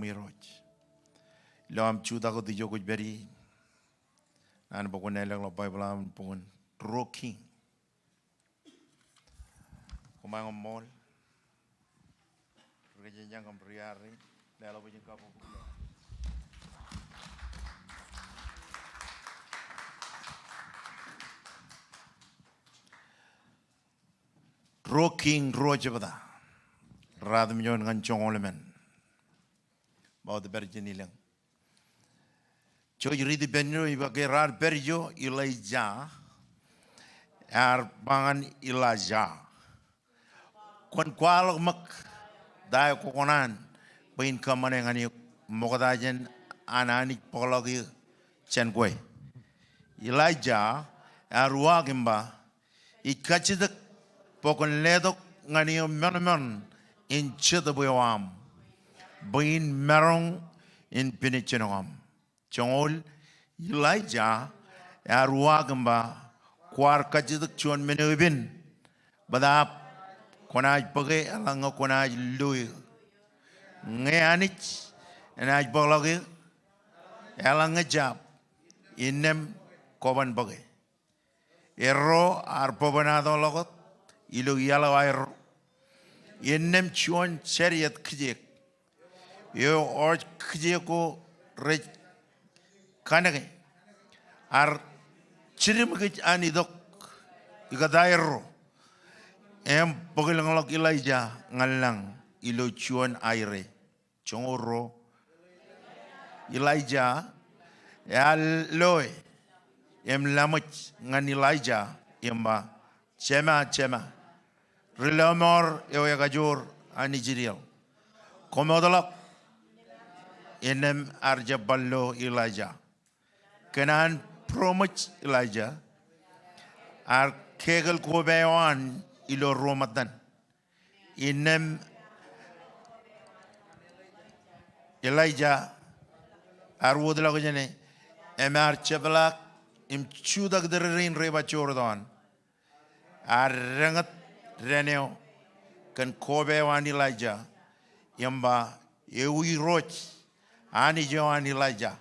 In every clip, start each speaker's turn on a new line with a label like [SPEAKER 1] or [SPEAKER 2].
[SPEAKER 1] miroj. Lam chuda ko tijo kuch beri. Nan pokon nelang lo Bible am pokon rocking. Kumang mall. Kerja yang kampriari. Lalu punya kapu. Rocking roja pada. Radam yon ngan chongolemen. Bawa de berjeni lang. Joy ridi benyo iba ke rar berjo Elijah. Bangan Elijah. Kwan kwalok mak dayo kokonan. Bain kamane ngani mokadajen anani pologi chen kwe. Elijah ruagimba ikachidak pokon ledok ngani menon in chitabuam. Bain merong in pinichinogam. Chongol Elijah ruagimba kwar kachidak chuan menubin badap konaj page alang konaj lui ngayanich enaj bologi alang ngejap inem koban page erro arpobanado logot ilu yalo air inem chuan chariot kjek yo or kjeko rech kanage ar chirimgit anidok igadairo em pagilang lok Elijah ngalang ilo chuan aire chongoro Elijah ya loy em lamut ngan Elijah emba chema rilamor yo yagajur anijirial komodolok enem arjaballo Elijah kenan promuch Elijah ar kegel kobewan ilo Ramadan inem Elijah ar wodla ko jene emar cheblak im chudak derin reba chordon ar rangat reneo kan kobewan Elijah yamba ewi roch ani joan Elijah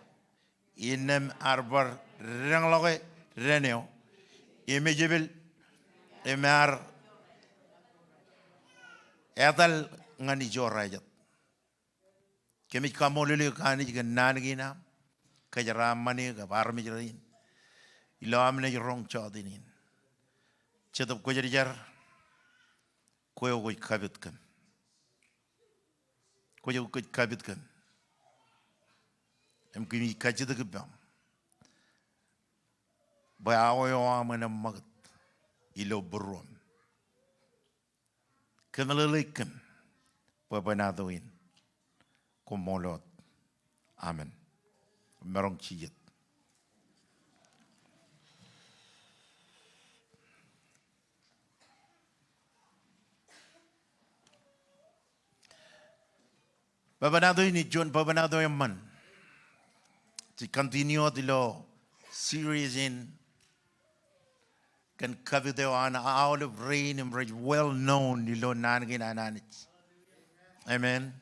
[SPEAKER 1] inem arbar rangloge reneo imejebel emar etal ngani jorajat kemi kamolele kani gan gina kajara mani ga barmi jirin ilamne jorong chodinin chetop ko jarijar koyo ko kabit kan koyo ko kabit kan em kimi kajida gabam bayawo amana magat ilo buron kanalalikan papanadoin kumolot amen merong chiyet papanadoin ni John papanadoin man to continue the law series in can cover the one out of rain and well known the law nanagin ananich. Amen.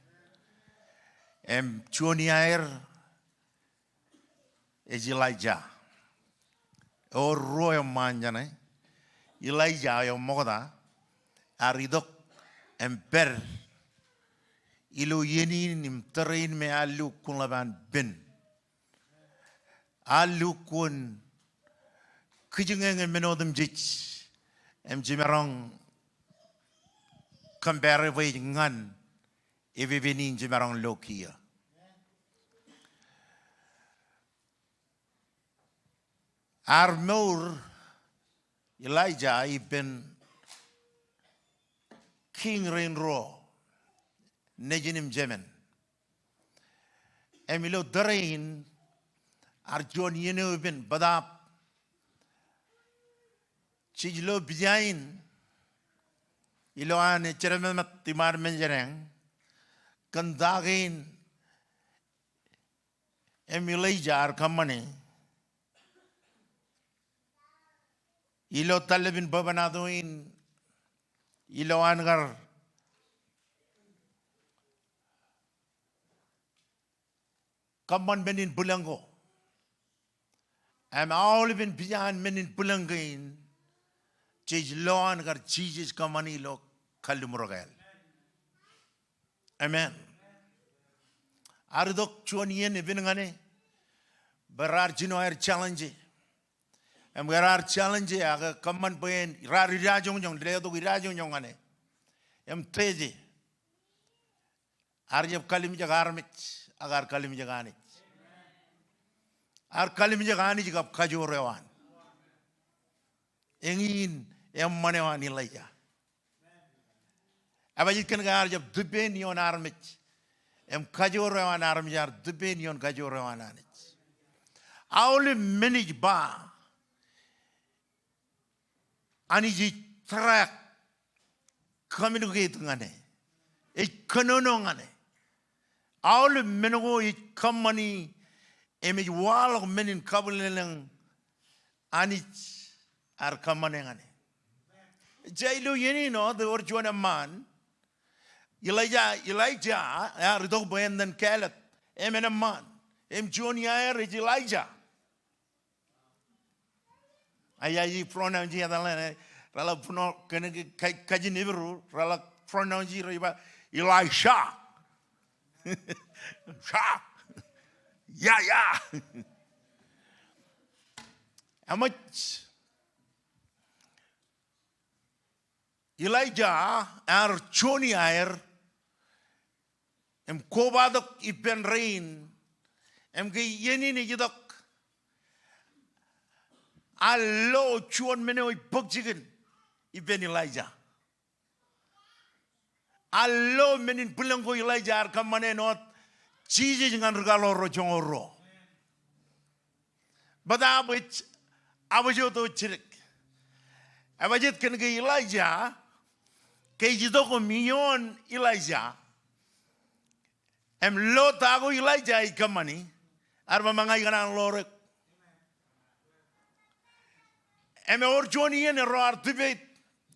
[SPEAKER 1] Chuniair is Elijah. Or royal manjane. Elijah yung moda aridok emper ilu yenin im terrain me alu kun laban bin alu kun kijengeng menodem jich em jimerong compare way ngan evivinin jimerong lokia armor Elijah ibn king rainro nejinim jemen emilo darain arjon yenu ibn badap chijlo bijain iloan ceremet timar menjereng kandagin emilejar kamane ilo talebin babanadoin iloan gar kaman benin bulango. Am all been beyond menin bulangain. Chej loan gar Jesus kamani lo kalumrogal. Amen. Ardok chuanien ibinangane. Berar jino air challenge. Am berar challenge aga kaman pen rari rajong jong ledo rajong jong ane. Am teji. Arjab kalim jagarmit agar kalim jagani. Ar kalim jagani jagab kajorewan. Engin em manewan Elisha. Abajit kan gar jab duben yon armit. Em kajorewan armjar duben yon kajorewan anit. Aule manage ba. Ani ji track communicate ngane. E kanono ngane. Aule menugo e kamani emi wal menin kabuleng anit. Ar kamanengane. Jailu yeni no the orjuana man. Elijah ridok boyen dan kalat. Emena man. Junior is Elijah. Ayayi pronoun ji adalane. Rala puno kene kaji nibiru. Rala pronoun ji riba Elisha. Sha. Ya. How much? Elijah ar choni air em kobadok ipen rain em ke yeni ni jidok allo chuon mene oi pokjigen ipen Elijah allo menin pulango Elijah ar kamane not chiji jangan regalo ro jongoro bada abich abajo to chirik abajit kan ke Elijah kay jidoko minyon Elisha em lo tago Elijah ikamani arma mangay kanang lorek em orjoni en ro artibet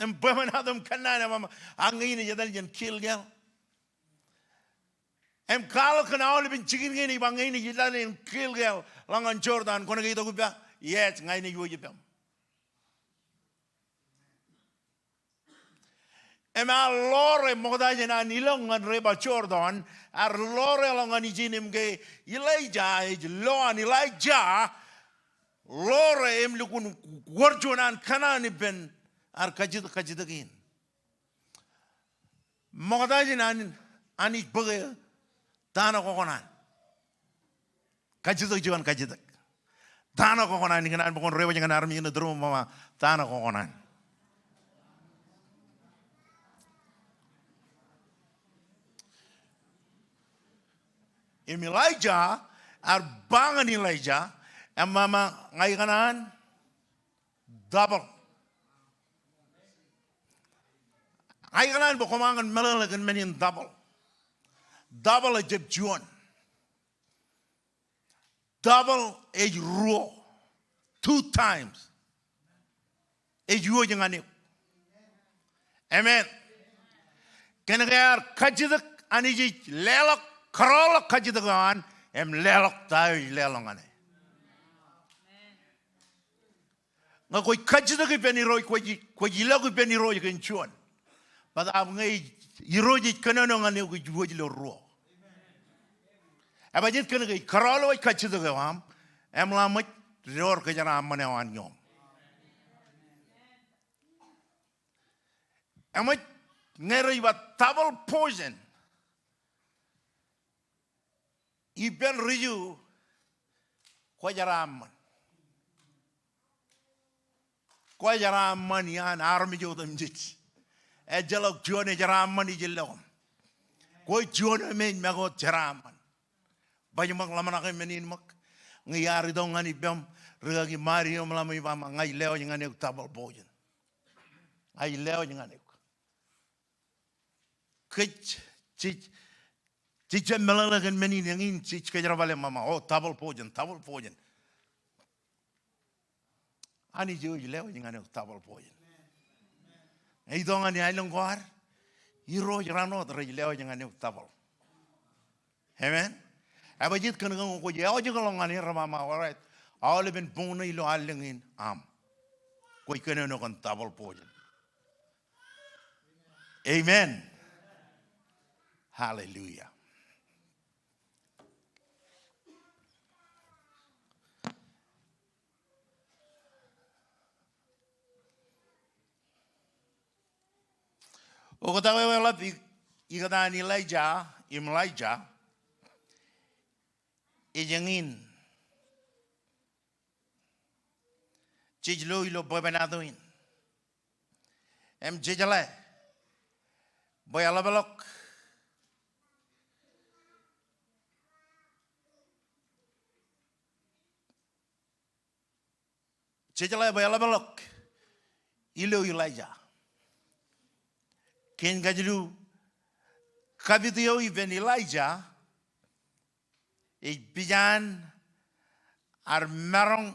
[SPEAKER 1] em pamanadam kanana mama angin jadal jen kill gal em kal kana oli bin chikin ngini bangin jadal en kill gal langan Jordan kono gito gubya yes ngai ni yujipam. Ema lore modajen anilongan reba Jordan ar lore longan ijinim ge Elijah loan Elijah lore em lukun gorjonan kanani ben ar kajidagin modajen ani bege tana kokonan kajidag jiwan kajidag tana kokonan ni kanan bokon reba jangan armi na drum mama tana kokonan. Elijah ar bangan Elijah em mama ngai kanan double ngai kanan bokomangan melalagan menin double a jeb juan double a ruo 2 times a juo jangan amen kenagar kajidak aniji lelok Karolak kajidagan em lelok tayo lelongane. Nga koi kajidag ipeniroi koi jilag ipeniroi kenchuan. Pada ab ngai iroji kanano ngane koi juoji lo ruo. Abajit kanagay karolo kajidagam em lamit rior kajana manewan yom. Emit ngeri ba double poison. Iben riju kwajaram yan army jodam jich e jalok jone jaram man ijilom koy jone men mago jaram bayu mak lamana ke menin mak ngiyari dong ngani bem regagi mario mlami ba ngai leo ngane double poison ai leo ngane kich chich Cica melalagan meni nangin cic kajaravale mama oh double poison. Ani jo jileo jingane double poison. Ei dongan ni ailong kuar, iro jirano tere jileo jingane double. Amen. Abajit kan ko ko ya ojo ko ngani ramama alright. All been born ilo alingin am. Ko ikene no kan tabal pojan. Amen. Hallelujah. O kata wala ikata ni Elijah ijengin chijlo ilo boy banadoin em jejale boy alabalok jejale boy alabalok ilo Elijah ken gajlu kabitio even Elijah bijan ar marong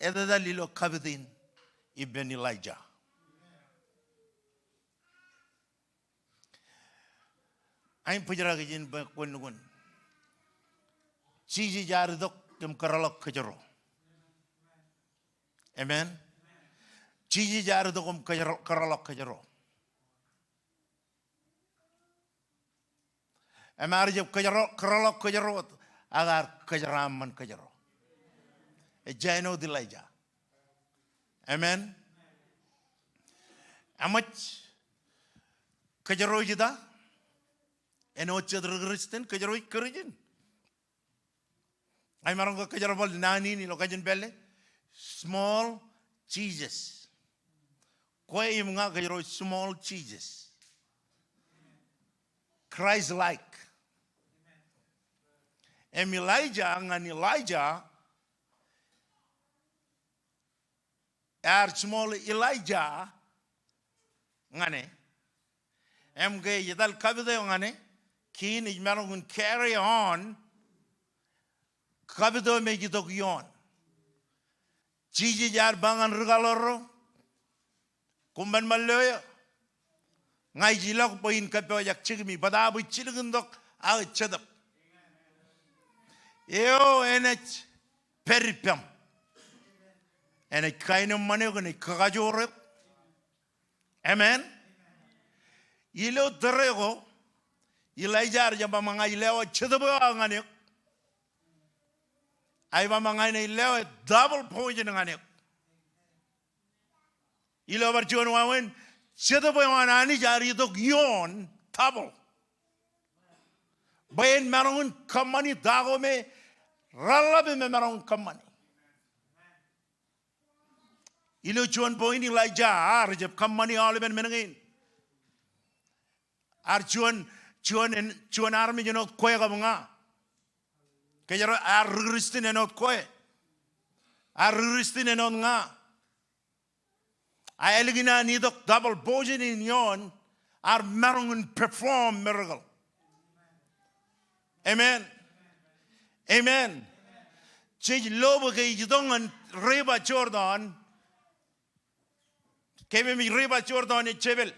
[SPEAKER 1] edada lilo kabitin even Elijah ain pujara gajin bakun chiji jar dok kem karalok kajaro amen chiji jar dokum karalok kajaro Amar jab karalok kajaro agar kajaram man kajaro. Jaino Elijah. Amen. Amach kajaro jida. Eno chadr Kristen kajaro kerjin. Ay marang ko kajaro bol nani ni lokajin belle. Small cheeses. Koi yung nga kajaro small cheeses. Christ-like. Em Elijah small Elijah ngane em ge yedal kabide ngane kin ijmarong carry on kabido me gitok yon jiji jar bangan regaloro kumban maloya ngai jilok poin kape yak chigmi badabu chilgendok a chadap Yo enech peripam. Enech kaino mane ko ni kagajore. Amen. Ilo terego Elijah jamba mga ilewa chedabo ngane. Ay ba mga ilewa double point ngane. Ilo barjon wawen chedabo ngani jari to yon double. Bayan marong kamani dago me ralabe me marong kamani. Ilo chuan point Elijah ar jab kamani alben menengin. Ar chuan army jenot koe kabunga. Kaya ar Kristin enot koe. Ar Kristin enot nga. Ay eligina nidok double bojen in yon ar marong perform miracle. Amen. Amen. Change lobo kay jidongan riba Jordan. Kaya mi riba Jordan ni Chebel.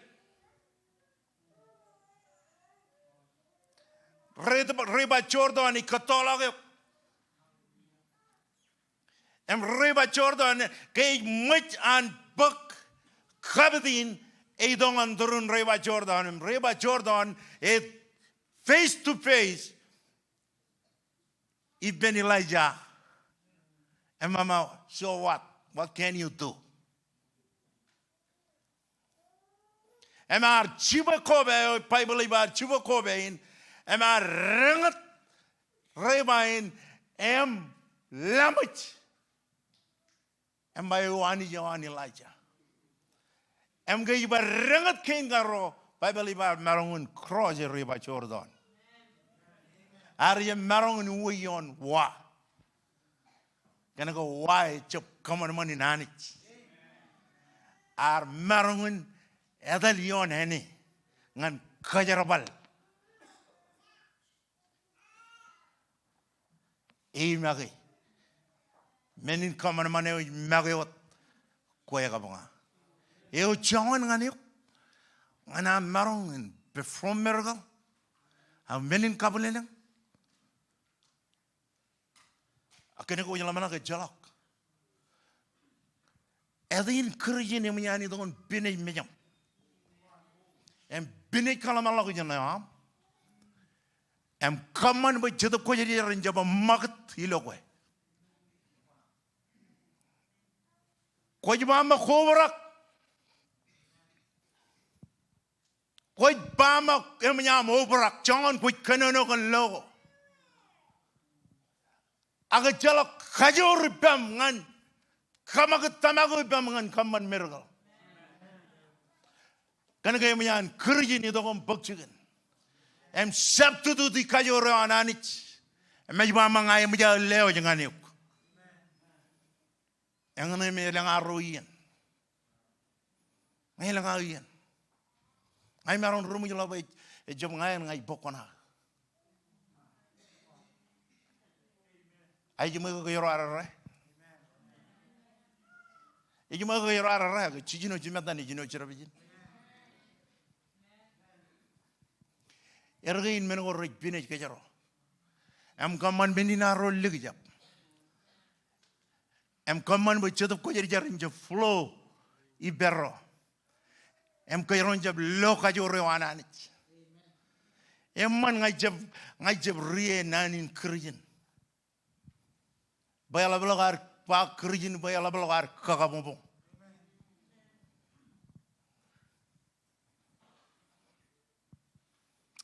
[SPEAKER 1] Riba Jordan ni Katolog. Riba Jordan kay much an book kabitin edongan durun riba Jordan. Riba Jordan is face to face. Even Elijah, and Mama, so what? What can you do? And our Chibakobe, Bible about Chibakobe, and our Rangat Rebain, Lamach, and by one Elijah. And gave a Rangat Kingaro, Bible about Maroon cross a river Jordan. Are you marong way on wa? Can I go why chop common money nani? Are marong edalion any ngan kajarabal. Magi. Menin common money magiot koyagabonga. Eu chawan nganio. Ana marong perform miracle. How menin kabulenang? Akan ko yung laman na jalak. Edin kerjin yang menyani dengan binai menyam. Em binai kalau malah ko jangan. Em kaman berjatuh ko jadi renjaba magat hilokwe. Ko jama koberak. Ko bama em menyam oberak. Jangan ko kenono kan logo. Aga jalak kajor bam ngan. Kamagat tamago bam ngan kaman miracle. Karena kaya menyan kerjin itu kan bakcikan. Em sabtu tu di kajor ananich. Em majba mangai menjadi leo jangan yuk. Yang ini melang aruian. Melang aruian. Ay maron rumu jala bay jom ngai bokona. Ay jom ko yoro arare. Ay jom ko yoro arare. Chijino jimata ni jino chirabijin. Ergain menengor rek binaj kajaro. Am kaman benina rol ligjap. Am kaman bercetop ko jadi jarin je flow ibero. Am kairon jab lo kajoro ananich. Emman ngajab rie nanin kerjin. Bayala belagar pa kerjin bayala belagar kakabong.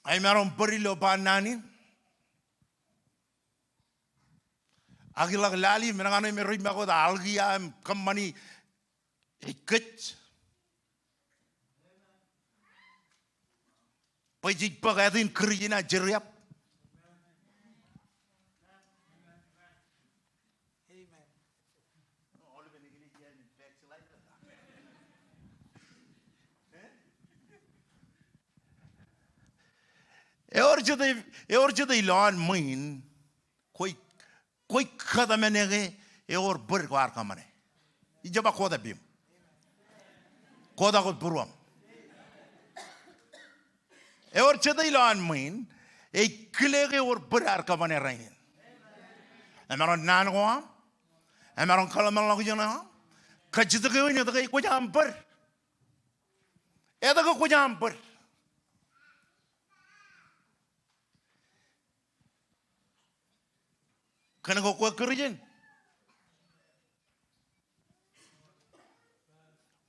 [SPEAKER 1] Ay meron berilo pa nanin. Agilag lali menangano meron ako da algia kamani ikut. Pajik pagatin kerjina jeriap. Eor ilan main koi kada menege eor berkuar kamane. Ijaba koda bim. Koda kot buruam. Eor ilan main kilege or berar kamane rain. Emaron nanwa. Emaron kalaman lagu jana. Kajita ke ini tak ikut jamper. Eta ko jamper. Kena kau kerjin.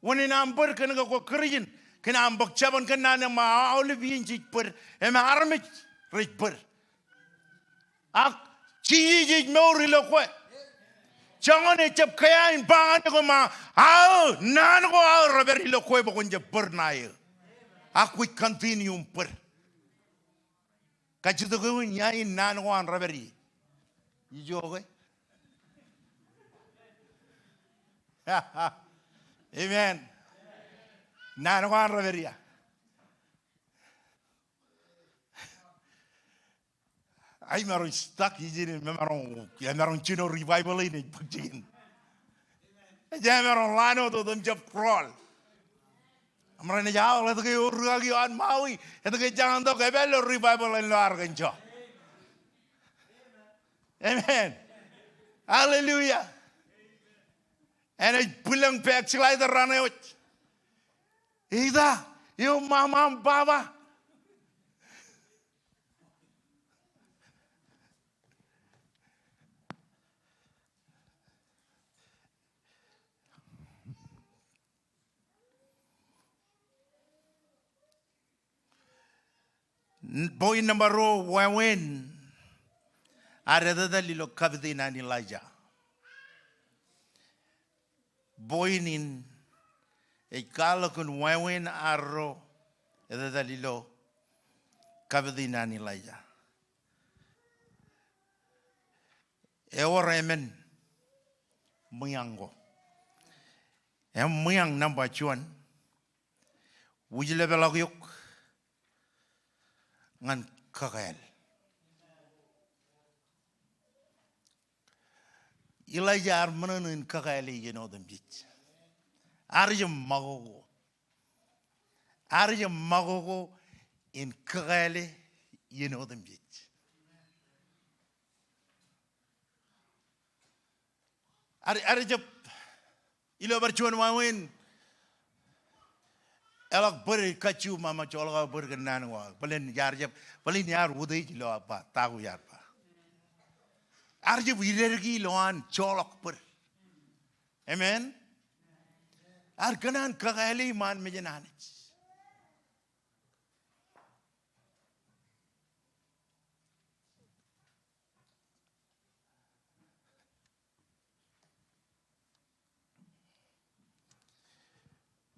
[SPEAKER 1] Wani namper kena kau kerjin. Kena ambak caban kena nama awal bincik per. Emang armit rich per. Ak ciji mau rilo kau. Jangan ecap kayain pangan kau ma. Aw nan kau aw raber rilo kau bukan je per naik. Aku continue per. Kajitu kau nyain nan kau an raberi. Ijo okay? Amen. Nano kan raveria. Ay maron stuck hijin maron chino revival ini pagjin. Jangan maron lano to dem jab crawl. Amran ne jao la to ke uragi an maui. Eto ke jangan to ke bello revival en lo arganjo. Amen. Hallelujah. En hij pulang pek silai de rane uit. Ida, yo mama baba. Boy number 1 Ada lilo Kabit na Elijah. Boynin ikala kun wawen arro ada lilo Kabit na Elijah. Eoremen muyango. Muyang number 1. Wujile belagyok ngan kakael. Elijah armanan kakaeli yenodem bit. Arjum magogo in kakaeli yenodem bit. Are jab ilo bercuan wawin elak berkacu mama colga berkenan wa paling yar udai lo apa tahu yar pa arje widergi loan colok ber amen ar kanan kagali man mejenanich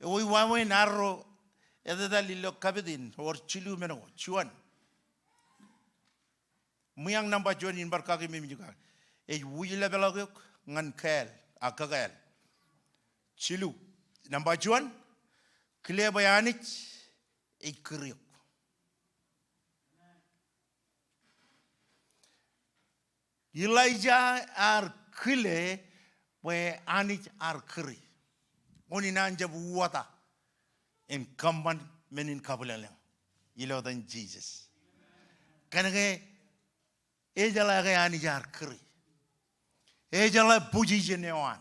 [SPEAKER 1] Oi wawe narro edada lilo kabidin or chilu meno chuan muyang namba chuan in barkagi mimi juga wujile belaguk ngan kel akagal chilu namba chuan kle bayanich kriuk Elijah ar kle we anich ar kri Oni nanja buwata in kamban menin kabulaleng ilo than Jesus. Kanage ejala ke ani jar kri. Ejala puji jenewan.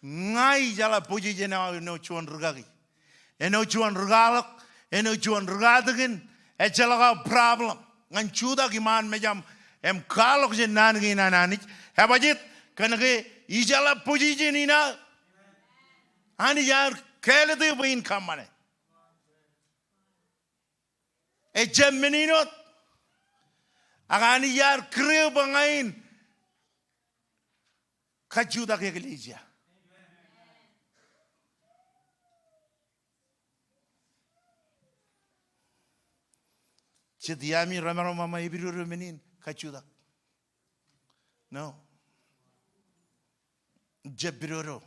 [SPEAKER 1] Ngai jala puji jenewan no chuan rugagi. Eno chuan rugalak, eno chuan rugadagin, ejala ka problem. Ngan chuda kiman mejam em kalok jenan gina nanich. Habajit kanage ijala puji jenina. Ani yar kele de win kamane. E jeminot. Agani yar kriu bangain. Kajuda ke Elisha. Chediami ramaro mama ibiru menin kajuda. No. Jebiroro.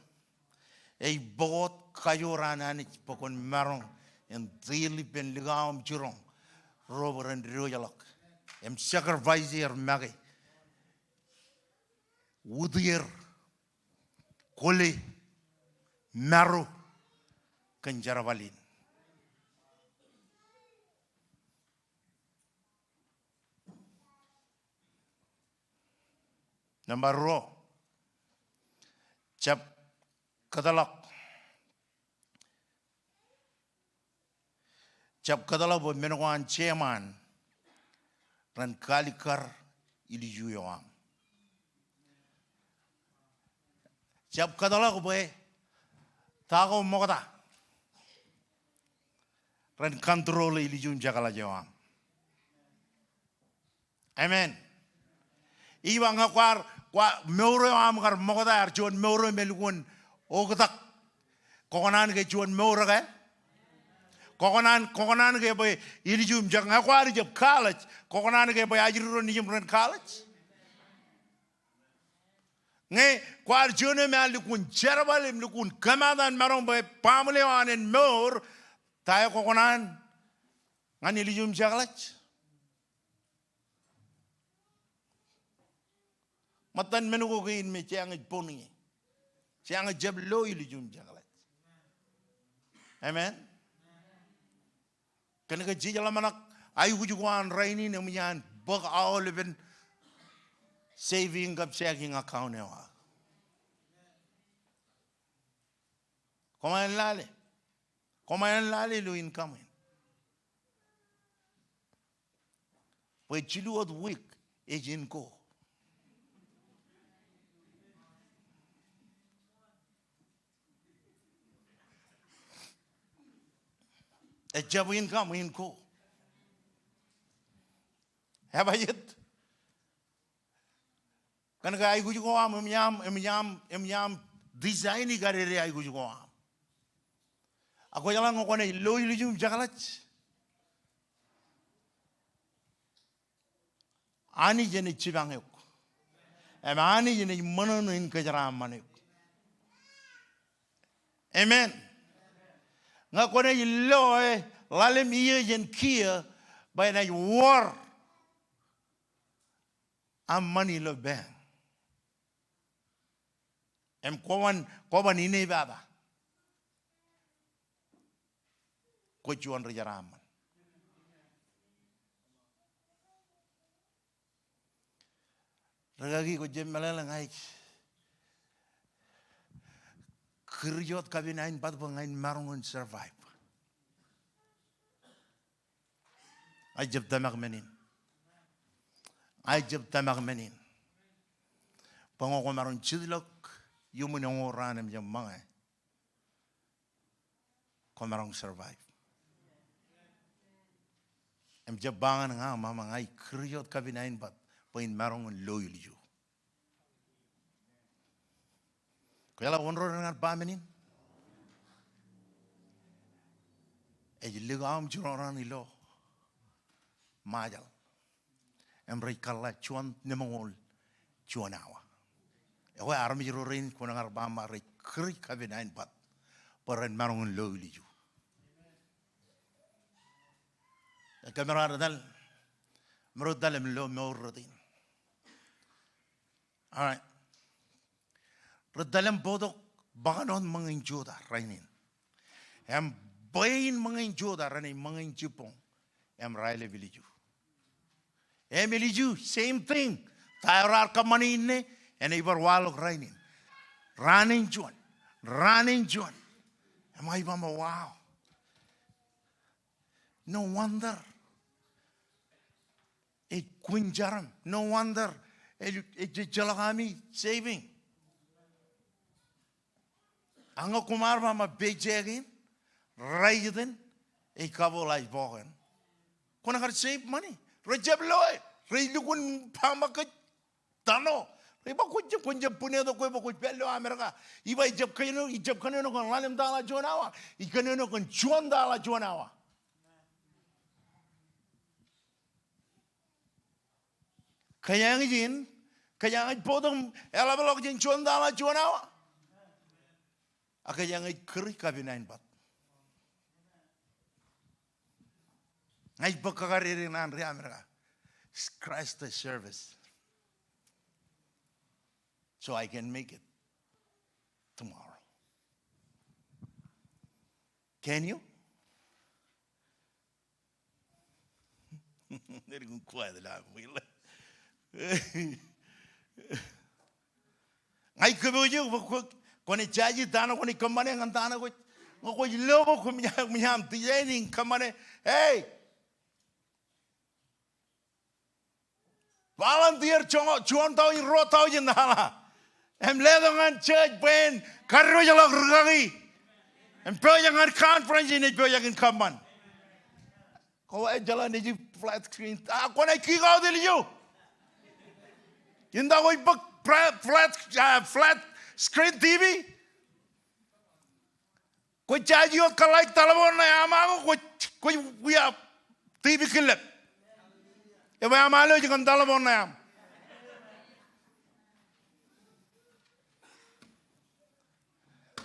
[SPEAKER 1] Ei bot kayorana ni pokon marong en daily ben ligam jurong rover and royalok em sacrifice magi wudier kole maru kanjaravalin number ro chap kadalak Chap kadala bo menwan chairman ran kalikar iliju yoam. Chap kadala ko boy tago mogada ran control iliju jagala yoam. Amen. Iwa ngakwar kwa meuro am kar mogada arjon meuro melukun ogatak kokonan ke juan meuro ka kokonan ke boy ilijum jang ngakwar jab college kokonan ke boy ajiro nijum ran college nge kwar jone me alukun jerabal lukun kamadan marong boy pamle anen meur tayo kokonan ngan ilijum jaglach matan menugo ke in me chang poni chang jab lo ilijum jaglach amen Kena jijala manak ayu kujuan raini nemian bag all even saving up checking account ewa. Komain lale lu income. We chilu od week ejin ko. A job income in ko. Have I yet? Can I go go am yam designing garere I go go am. A goyalang on a low illusion jagalach. Ani jeni chibanguk. Am ani jeni monon in kajaram manuk. Amen. Nga kone loe lalem iye jen kia by na war am money lo bang em kowan ine baba ko juan rajaram ragagi ko jem malala ngai Kriot kabinain bat bangain marungun survive. Ajab tamak menin. Ajab tamak menin. Pangoko marun chidlok yumun yung oranam yung mga komarong survive. Em jabangan nga mama ngay kriot kabinain bat pain marungun loyal you. Kaya la onro nga pamenin. Ligam juroran ilo. Majal. Emre kala chuan nemangol chuanawa. Ewa armi jurorin kuna ngarbama re kri kabinain pat paren marungun loyal you. Kamera dal merod dalem lo morotin. All right. Dalam bodok baganon mga injuda rainin. Em bayin mga injuda rainin mga injupong. Em raile viliju. Em viliju same thing. Tayar ka manine en ibar walok rainin. Running juan. Running juan. Em ay ba wow. No wonder. It kunjaram. No wonder. It jalakami saving. Ang kumar ma bejegin, raiden, ikabulay boken. Kung save money, rejab loy, reilukun pamakat tano. Iba kunja punedo ko iba pelo Amerika. Iba ijab kanino kon lalim dala jonawa, ikanino kon juan dala jonawa. Kaya ngin podong elabalok jin juan dala jonawa. Aka yang keri kabinain bat. Ngai bakakari nan ria mereka. Christ the service. So I can make it tomorrow. Can you? Neri kun kuat lah. Ngai kebuju bakuk. Koni chaji tano koni kamane ngantana ko ngoko lobo ko miyam tiyening kamane hey volunteer chuan tao in ro tao in hala em ledo ngan church ben karro jalo rugagi em proyang conference in proyang kaman ko e jala ni flat screen ko na kigo dili you inda ko flat screen TV. Kau caji orang kalai telefon na amago kau dia TV kelip. Ewa amalo jangan telefon na am.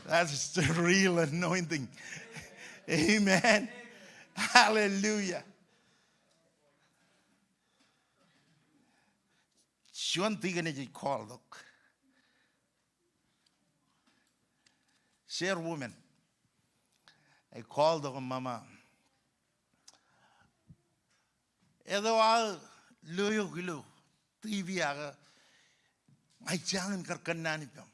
[SPEAKER 1] That's the real anointing. Amen. Hallelujah. Shuan tiga ni jadi call dok. Share woman. I called her mama. Edo al luyo gilo TV aga. Ay jangan kerkenani pem.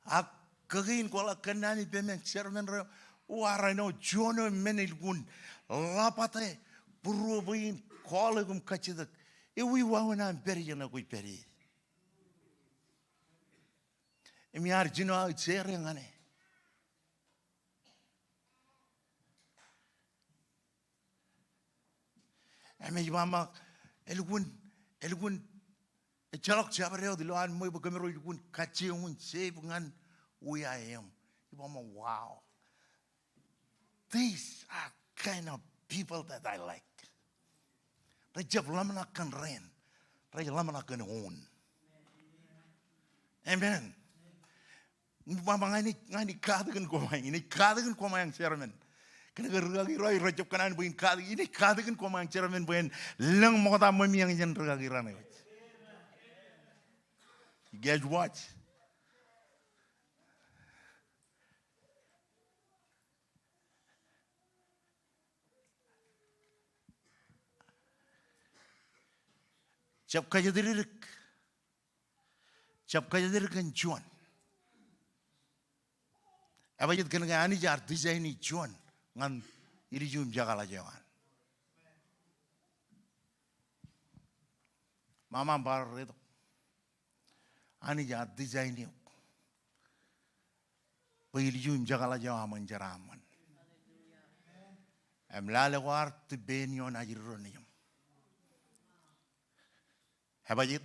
[SPEAKER 1] Ak kagin ko la kenani pem yang chairman re. Wara no jono menil gun lapate burubuin call gum kachidak. Ewi wawana beri jana koi beri. Emi arjino al cherengane. Emi mama elgun chalok chabareo di loan mo ibagamero elgun kachiungun save ngan we I am. Mama wow. These are kind of people that I like. Rajab lamana kan rain. Rajab lamana kan own. Amen. Mama ngani kadagan ko mai ini kadagan ko mai ang chairman. Kena geragi roi rajab kanan buin kadag ini kadagan ko mai ang chairman buin lang mo ta mo miyang jan geragi rana. You guys watch. Cap kaya diririk kan cuan. Abajit kan ga ani jar design ni John ngan iri jum jagala jawan. Mama bar redo. Ani jar design ni. Iri jum jagala jawan manjaraman. Amlale war te benyon ajironium. Abajit.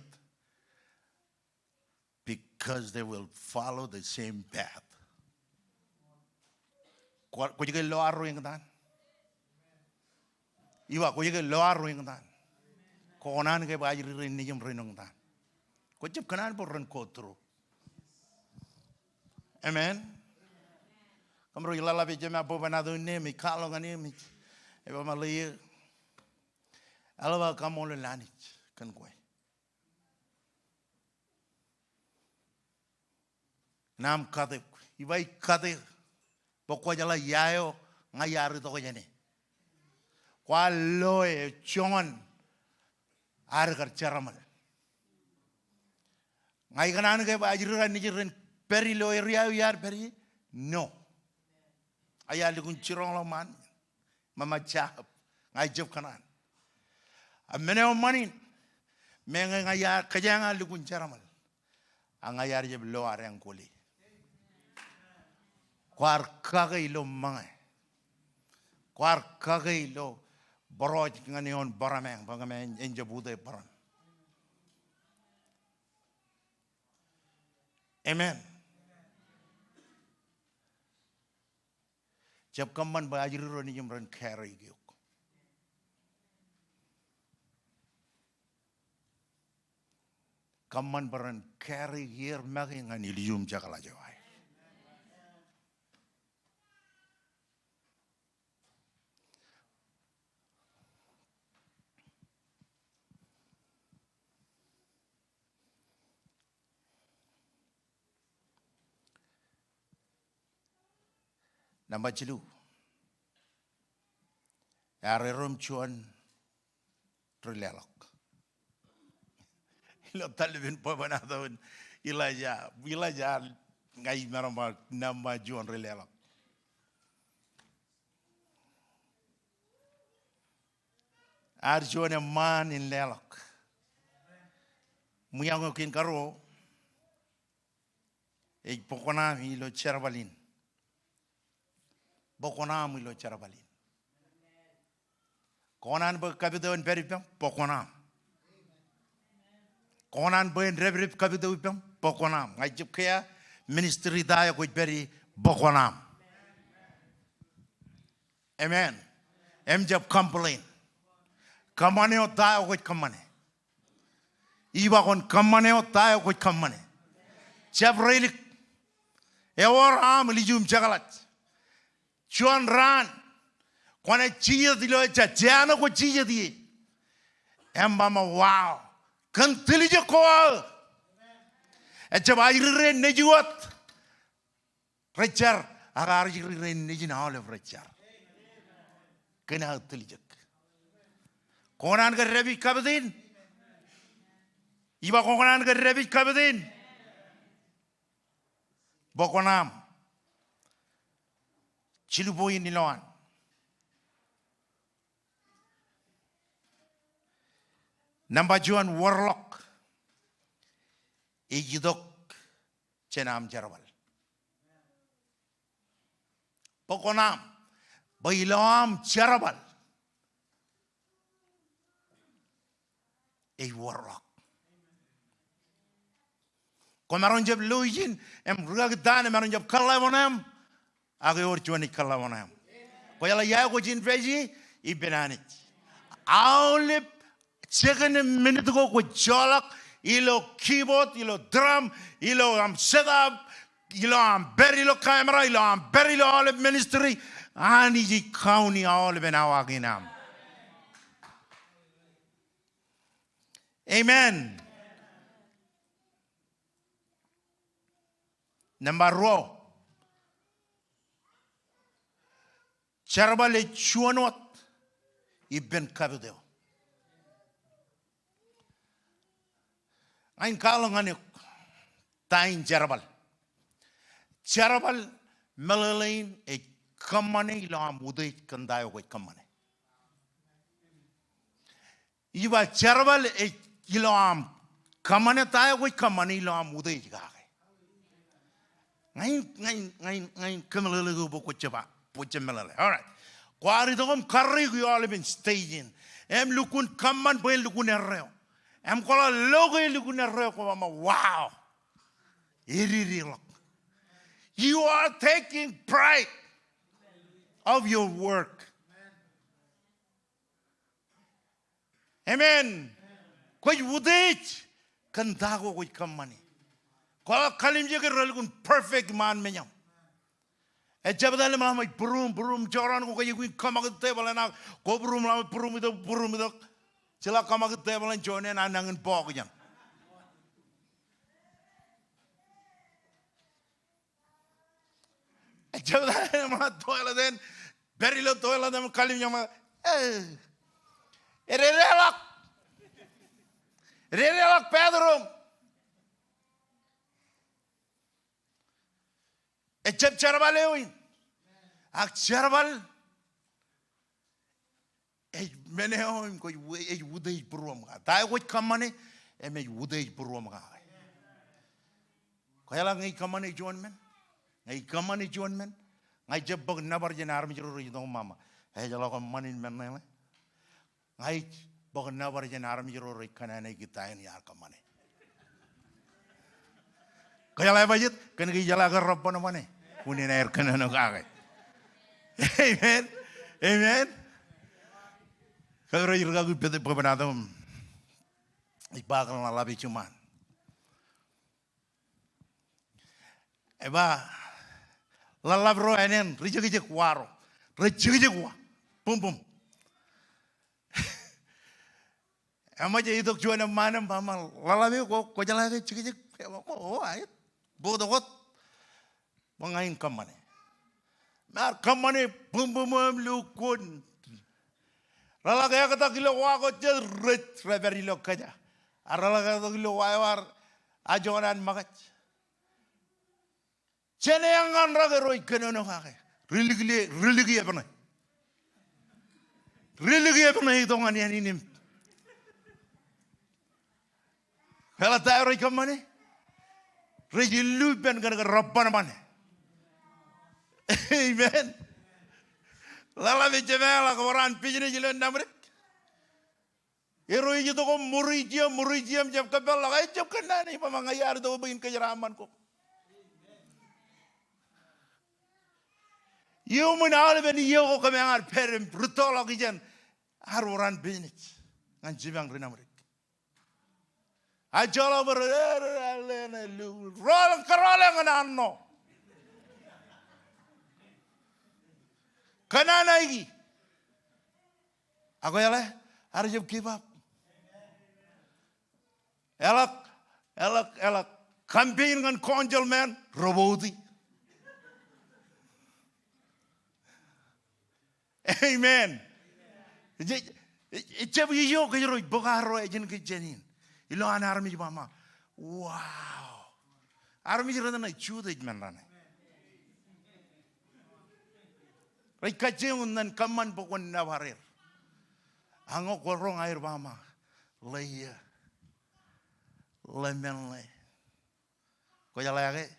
[SPEAKER 1] Because they will follow the same path. Ko jige lo arro yang dan. Iwa ko jige lo arro yang dan. Ko onan ke ba jiri ni jum renong dan. Ko jep kanan por ren ko tru. Amen. Kamro ilala be jema bo banado ne mi kalo ngani mi. Eba malaya. Alaba kamol lanich kan ko. Nam kate, ibai kate, pokok jala yayo ngayari to kajane. Kwa loe chongan argar charamal. Ngai kanan ke bajiran nijiran peri loe riau yar peri no. Ayah likun cirong laman, mama cahap ngai job kanan. Amene omanin, mengai ngayar kajangan likun charamal. Angayar jeb lo areng kuli. Kwar kagay lo mga. Kwar kagay lo boroj ngayon barameng pangamen enjabude paran. Amen. Jab kaman bajiro ni jumran carry gyuk. Kaman baran carry here making an ilium jakala jawai. Number 2. Arerum chuan trilelok. Ilo talibin po banadon Elijah ngai maramba number chuan trilelok. Arjuan a man in lelok. Muyango kin karo. Ek pokona ilo cherbalin. Bokonam ilo charabalin. Konan be kabidon peripem bokonam. Konan be rebrip kabidopem bokonam. Ngajib kaya ministry daya kuj beri bokonam. Amen. Jab complain. Kamane o daya kuj kamane. Iba kon kamane o daya kuj kamane. Jab relik. Ewar am lijum jagalat. Chuan ran, kwana chiya dilo cha jana ko chiya di, embama wow, kan tilija ko, jab ayire nejuat, rechar, agar ayire nejin awal rechar, kena tilijak, konan ke rebi kabedin, iba konan ke rebi kabedin, bokonam. Chiluboy nilawan. Number 1 warlock. Ijidok chenam jarwal. Pokonam bailam jarwal. A warlock. Komaron jab luijin em rugdan em jab kalavonam. Age or chuani kalawanam. Koyala ya ko jin veji ibenanit. Only second minute ko jolak ilo keyboard ilo drum ilo setup ilo very lo camera ilo very lo all ministry ani ji county all benawaginam. Amen. Number 2. Charbale chuanot ibn kabideo. Ain kalong anuk tain charbal. Charbal Melalain e kamane ila mudai kandayo ko kamane. Iba charval e ila kamane tayo ko kamane ila mudai kake. Ngayon kamalalago po ko chaba po chamalala. All right. Kuari to kom karri ko yale bin staging. Em lukun kaman po lukun erreo. Em kola logo lukun erreo ko mama wow. Iri look. You are taking pride of your work. Amen. Koi wudich kandago koi kamani. Kalau kalim je keralgun perfect man menyam. Jabadale malam burum joran ko koi kuin kamagut tebal na ko burum itu. Cila kamagut tebal jonen anangan pok jam. Jabadale malam toilet den berilo toilet den kalim jama. Relak Pedro. Ecep charval euin. Ak charval. Menehoim ko wudei buruam ka. Tai ko kamane me wudei buruam ka. Ko yala ngai kamane John men. Ngai kamane John men. Ngai jebog nabar jenar mi juru ri mama. Jala ko manin men ne. Ngai bog nabar jenar mi juru ri kanane kita ini ar kamane. Kaya lah bajut, kan kita jalan ke Rabbana mana? Punya air kena nak agak. Amen, amen. Kalau orang irga gue bete pemenadam, ibakal nalabi cuman. Eba, lalap roh enen, rejek waro, rejek wah, pum. Ama jadi itu jualan mana, mama lalabi kok jalan rejek, oh ayat. Bodoh mengain kamane. Mar kamane bum lukun. Rala kaya kata kilo wako jerit reberi lo kaja. Rala kata kilo wawar ajonan makat. Cene yang anra keroi kenono kake. Religi apa nih? Religi apa nih itu ngani ini? Kalau tak eroi kamane? Rejilupan kan Rabbana mana? Amen. Lala becemela koran pijine jilen namrek. Ero itu ko murijiam jam kabel lagai jam kena ni pamangayar itu begin kejeraman ko. Yo menal ben yo ko kemengar perem brutal lagi jan haruran bisnis ngan jibang renamrek. Ajola berlena lu rolang kerolang anno. Kanana iki. Aku ya leh, harus give up. Elak. Campaign dengan konjol man, roboti. Amen. Icap iyo kejero bokaro ejen kejenin. Ilo an army mama. Wow. Army jera na chude manane. Rai kajeng nan kaman pokon nawarir. Ango korong air mama. Leia. Lemen le. Ko jala yake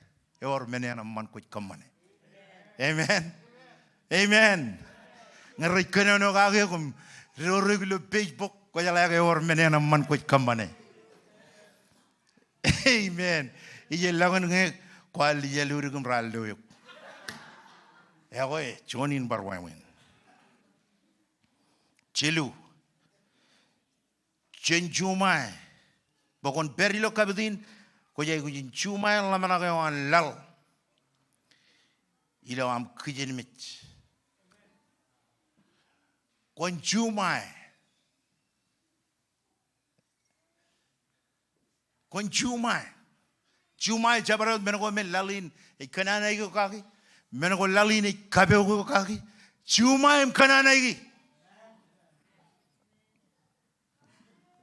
[SPEAKER 1] yor menena man ko kamane. Amen. Amen. Ngari kenono kage kum regular Facebook ko jala yake yor menena man ko kamane. Amen. Ije langan nge kwal jalur kum raldo yok. Ya koe jonin barwawen. Chelu. Chenjumai. Bokon berilo kabidin ko jay ko jumai lamana ko an lal. Ilo am kijen mit. Kon jumai. Kon Jumai jabarat menako men lalin kanana iko kaki. Menako lalin kabe ko kaki. Jumai kanana iki.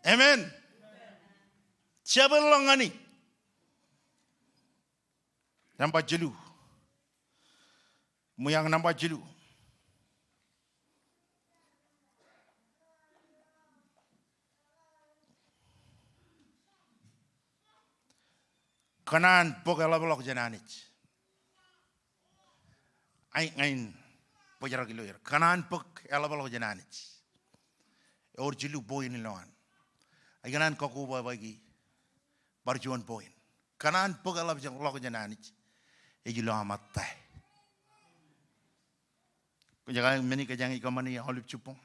[SPEAKER 1] Amen. Jabalongani. Nampak jelu. Muyang namba jilu. Kanan pok elabelok jananich. Ain pojara kiloyer. Kanan pok elabelok jananich. Or jilu boy ni loan. Ayanan koku boy bagi. Barjuan poin. Kanan pok elabelok jananich. Ejilo amatai. Kujang meni kajang ikamani olive chupong.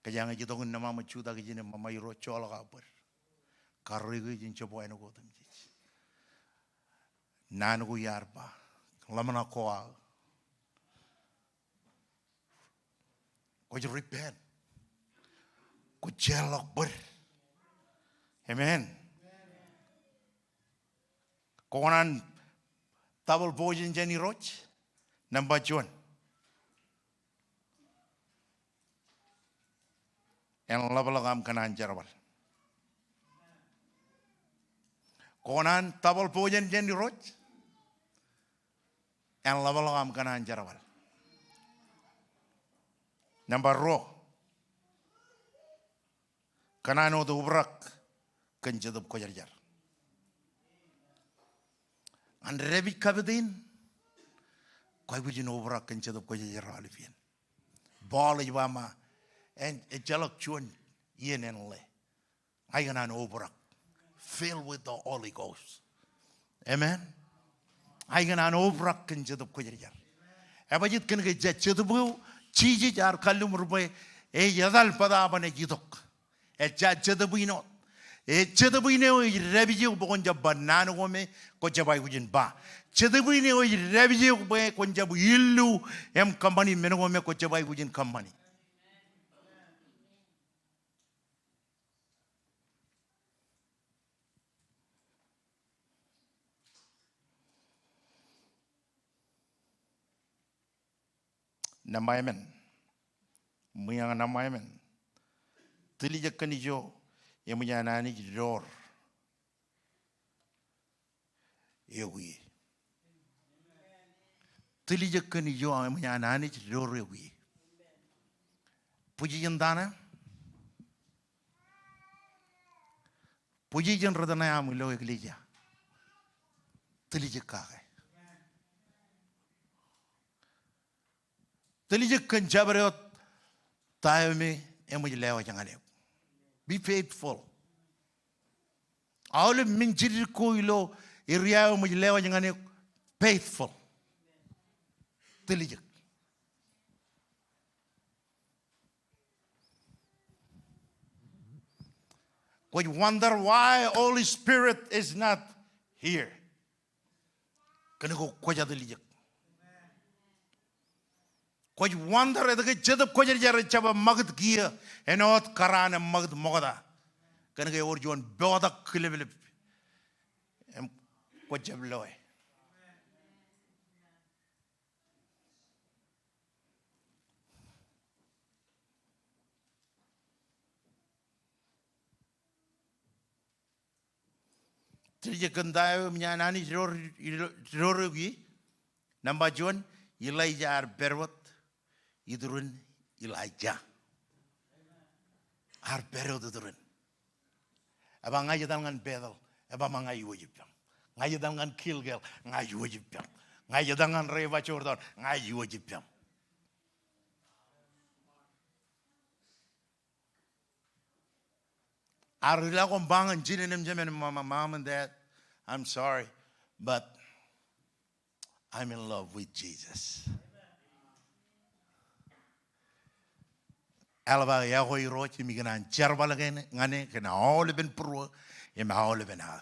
[SPEAKER 1] Kajang jitong nama machuda kijine mama iro chola kapur. Karrigo jin chopo eno ko tum jich. Nanu ko yarba. Lamana koa. Ko you repent. Ko jelok ber. Amen. Konan tabel bojin jeni roch. Number 1. Yang labalagam kanan jarwal. Konan tabal pojen jendi roch. Yang labalagam kanan jarwal. Number 2. Kanano tu ubrak kenjadub ko jarjar. And rebi kabidin koy bujin ubrak kenjadub ko jarjar alifin. Ball ibama and a jalok chun yen and le. I can an ubrak. Filled with the Holy Ghost. Amen. I can an overrock in the Kujar. Abajit can get Jetubu, Chiji are Kalumurbe, a Yadal Padaban a Jidok, a Jetubuino, a Jetubuino is Reviu Bonja Banana Wome, Kojabai Wujin Ba. Jetubuino is Reviu Be Konjabu Yilu, M Company, Menome Kojabai Wujin Company. Namayaman. Muyang namayaman. Tilijakan ijo. Yang menyanani jidor. Ewi. Tilijakan ijo. Yang menyanani jidor ewi. Puji jandana. Puji jandradana ya milo eklija. Tilijakake. Telijakan jabarot tayo me emujilewa jangale. Be faithful. All minjiri ko ilo iriya emujilewa jangane faithful. Telijak. We wonder why Holy Spirit is not here. Kano ko kwaja telijak. Koj wonder at the Jedab Kojar Chaba Magad Gear and not Karan and Magad Moda. Can I go over you on Boda Kilip and Kojabloy? Trijakandai Mianani Rorogi, number John, Elijah are Berwat. Idurun Elijah. Ar pero idurun. Abang ngaji dangan bedal, abang mangai wajib. Ngaji dangan Kilgel, ngaji wajib. Ngaji dangan Reva Jordan, ngaji wajib. Ar ilakom bangan jinin jemen mom and dad. I'm sorry, but I'm in love with Jesus. Alaba yahoy rochi miganan charbalagen ngane can all been pro in all been ha.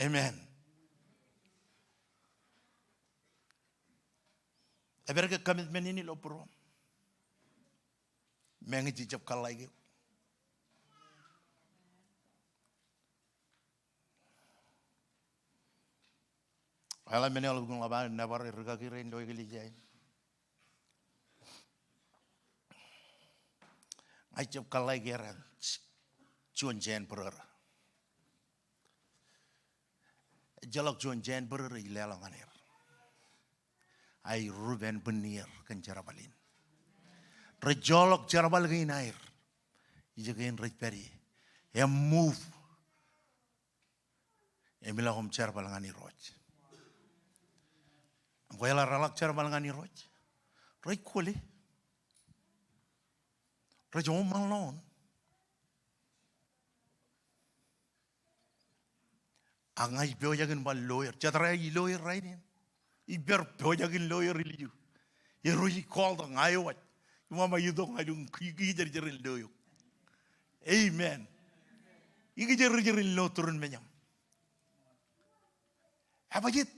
[SPEAKER 1] Amen. I better get commitment in lo pro. Mengi chop kalai. Ala menel gung laba never regaki do igili. I chop kalai gera chuan jan brother. Jalok chuan jan brother ilelang anir. ay Ruben benir kan jarabalin. Rejolok jarabal gain air. Ijagain rejperi. Move. Emila hom jarabal ngani roj. Goyala ralak jarabal ngani roj. Roj kuli. Rejom malon. Angai beojagin bal lawyer. Jatara lawyer right in. Iber beojagin lawyer iliu. Yeroji called on Iowa. Mama you don't I don't kigijer lawyer. Amen. Igijer lo turun menyam. Abajit.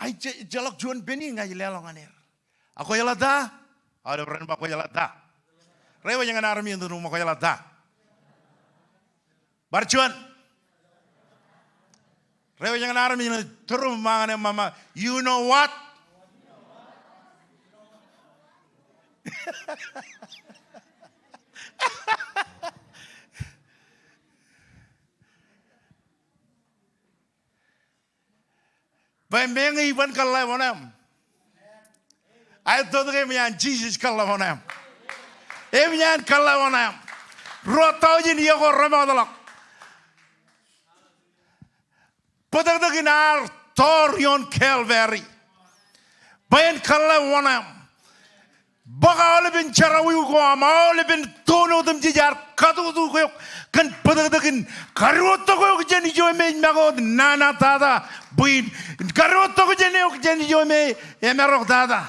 [SPEAKER 1] Ai jalak juan beni ngai lelong aner. Ako yalada. Ada beran ba ko yalada. Rewa jangan army untuk rumah ko yalada. Barjuan. Rewa jangan army turun mangane mama. You know what? Bembengi iban kalai wanam. I thought kemian Jesus kalai wanam. Emian kalai wanam. Rotau jin yoko ramadalak. Padak dakinar torion Calvary. Bayan kalai wanam. Baka oleh carawi ko ama oleh tono dem jijar katu tu ko kan padak dakin karuto ko jeni jo me mago nana tada buin karuto ko jeni jo me emerok tada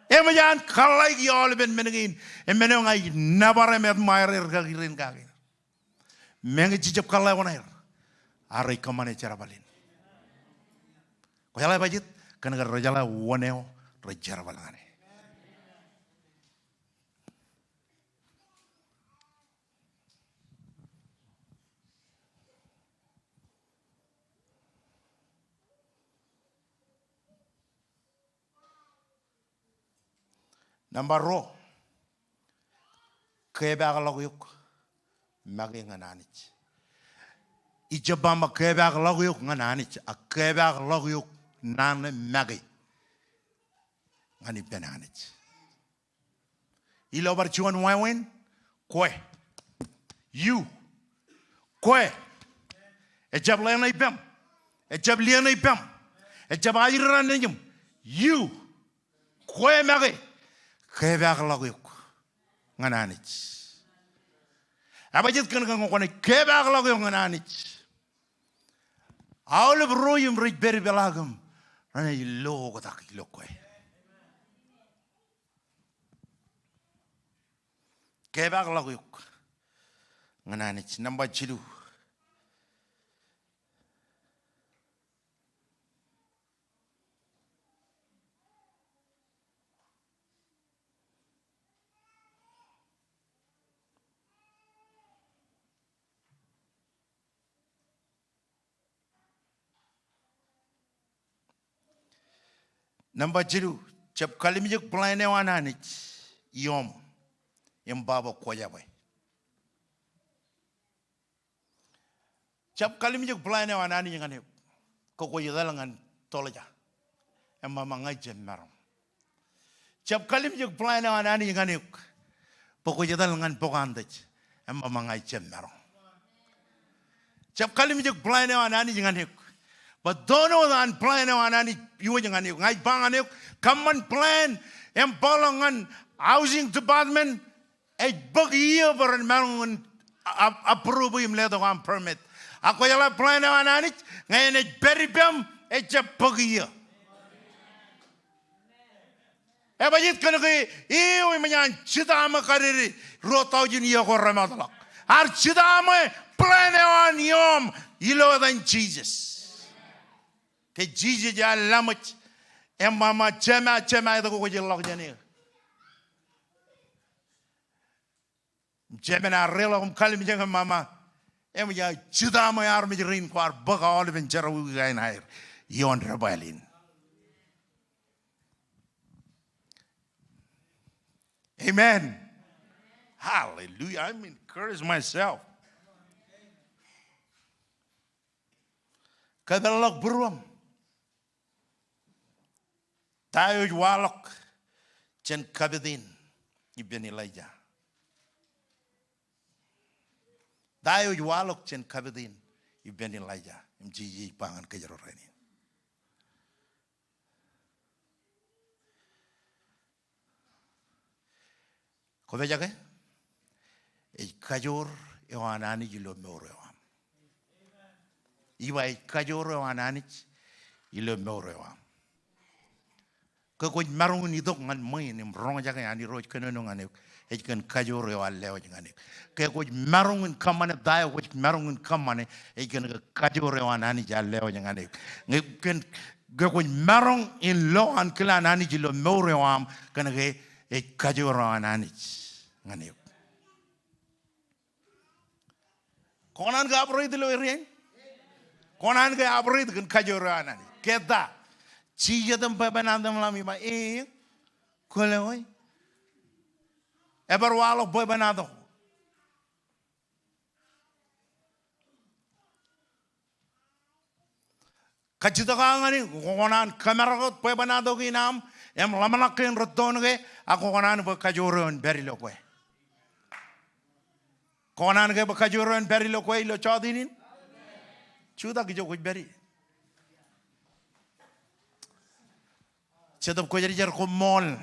[SPEAKER 1] emajan kalai ki oleh menengin emenong ai nabare met mayer gagirin gagin mengi jijap kalai onair arai kamane cara balin ko yala bajit kan gar rajala woneo rajar balangane. Number row, kebag laguyuk, maging ananich. Ijabama kebag laguyuk ananich, a kebag laguyuk nan magi, ngani benanich. Ilobar chuan wine, kwe, you, kwe, a jab lena ipem, a jab liana ipem, a jab ayran you, kwe magi. Kebag laguyuk ngananich. Abajit kan ngone kebag laguyuk ngananich. Aule broyum rich beri belagum. Rane lo ko tak lo ko. Kebag laguyuk ngananich number 2. Number 2, jab kalimijak plane wananich yom baba koyawe. Jab kalimijak plane wanani ngane ko koyadalangan tolaja. Mama ngai jemmaram. Jab kalimijak plane wanani ngane ko koyadalangan pokandach. Mama ngai jemmaram. Jab kalimijak plane wanani ngane but don't know that plan anani you jangan yuk ngai bangan yuk common plan empolangan housing department bagi ia berenang approve im ledo am permit aku jala plan anani ngai ne beribam bagi ia bajit kan ke iu menyan cita ama kariri rotau jini aku ramadalak ar cita ama plan an yom ilo than Jesus. Ke Jesus ya lamach mama chema itu ko jelok jani chema relo kalim jeng mama ya juda ma yar mi rin kwar baga ol ben jarawu gain hair yon rebellion. Amen. Hallelujah. I'm encouraged myself. Kadalok beruam. Tayo walok chen Kabidin ibn Elijah. Tayo walok chen Kabidin ibn Elijah. Mji pangan kajaro reni. Ko beja ke? E kajor e wanani jilo meoro am. Iwa e kajor e wanani jilo meoro am. Ko ko marung ni dok ngan moy ni rong ja ke ani roj keno ngane e kan kajor e wal lew ngane. Ke ko marung kamane dayo ko marung kamane e kan kajor e wanani ja lew ngane. Nge ken ko marung in lo an kala nani jilo meoro am kan ke e kajor wanani ngane. Konan ga abroid lo irien. Konan ga abroid kan kajor wanani. Keda Chia them Babanandam Lami by A. Coleway. Ever wall of Babanado. Kachitagani, Gonan, Camaragot, Babanado Ginam, Em Lamanakin Rotonge, Agonan Bacajoro and Beriloque. Conan gave Bacajoro and Beriloque, Lo Chadinin. Chuda Gijo with Berry. Set up Koyajar Mall.